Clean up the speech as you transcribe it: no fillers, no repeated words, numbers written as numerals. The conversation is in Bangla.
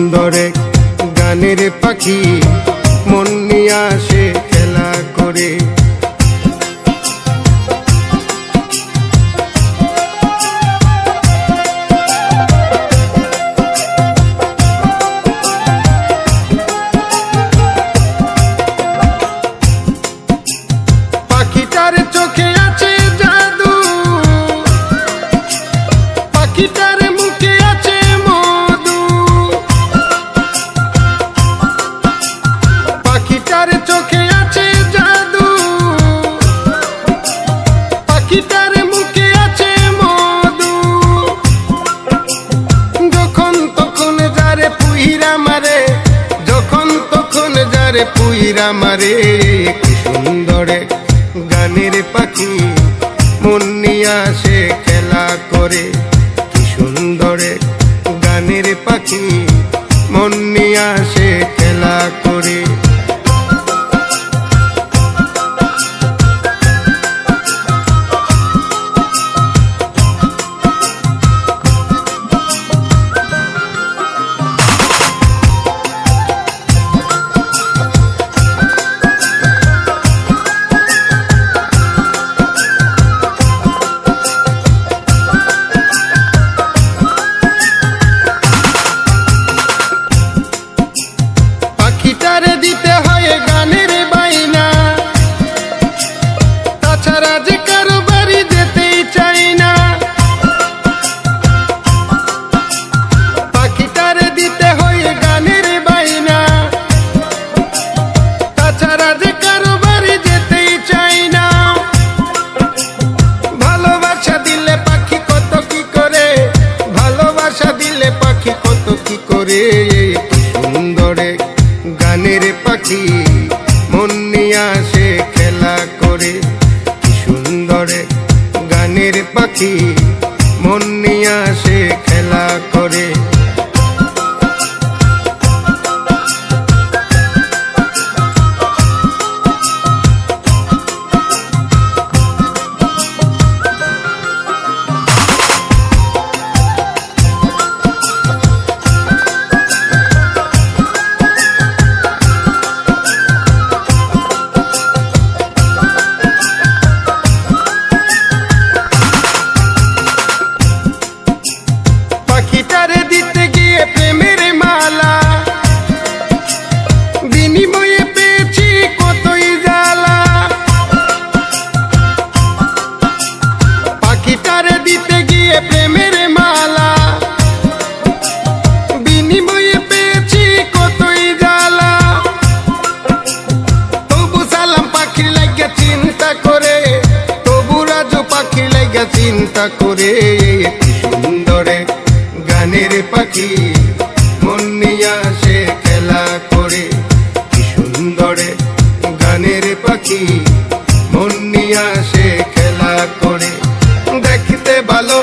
সুন্দর এক গানের পাখি মন নিয়ে আসে খেলা করে। পাখিটার চোখে আছে জাদু, পাখিটার মুখে আছে মধু, পাখিটার চোখে আছে জাদু, পাখিটার মুখে আছে মধু। যখন তখন যারে পুইরা মারে, যখন তখন যারে পুইরা মারে, কি সুন্দর গানের পাখি মন নিয়ে আসে খেলা করে। কি সুন্দর গানের পাখি মন নিয়ে আসে খেলা করে। পাখিটারে দিতে হয় গানের বাইনা, তাছাড়া যে কারো বাড়ি যেতেই চাই না। পাখিটারে দিতে হয় গানের বাইনা, তাছাড়া যে কারো বাড়ি যেতেই চাই না। ভালোবাসা দিলে পাখি কত কি করে, ভালোবাসা দিলে পাখি কত কি করে। সুন্দর গানের পাখি মন নিয়ে আসে খেলা করে। কি সুন্দর গানের পাখি মন নিয়ে আসে খেলা করে। পাখিটারে দিতে গিয়ে প্রেমের মালা, বিনিময়ে পেয়েছি কতই জ্বালা। পাখিটারে দিতে গিয়ে প্রেমের মালা, বিনিময়ে পেয়েছি কতই জ্বালা। তবু সালাম পাখির লাগিয়া চিন্তা করে, তবু রাজু পাখির লাগিয়া চিন্তা করে। কি সুন্দর গানের পাখি মন নিয়ে আসে খেলা করে। কি সুন্দর গানের পাখি মন নিয়ে আসে খেলা করে। দেখতে ভালো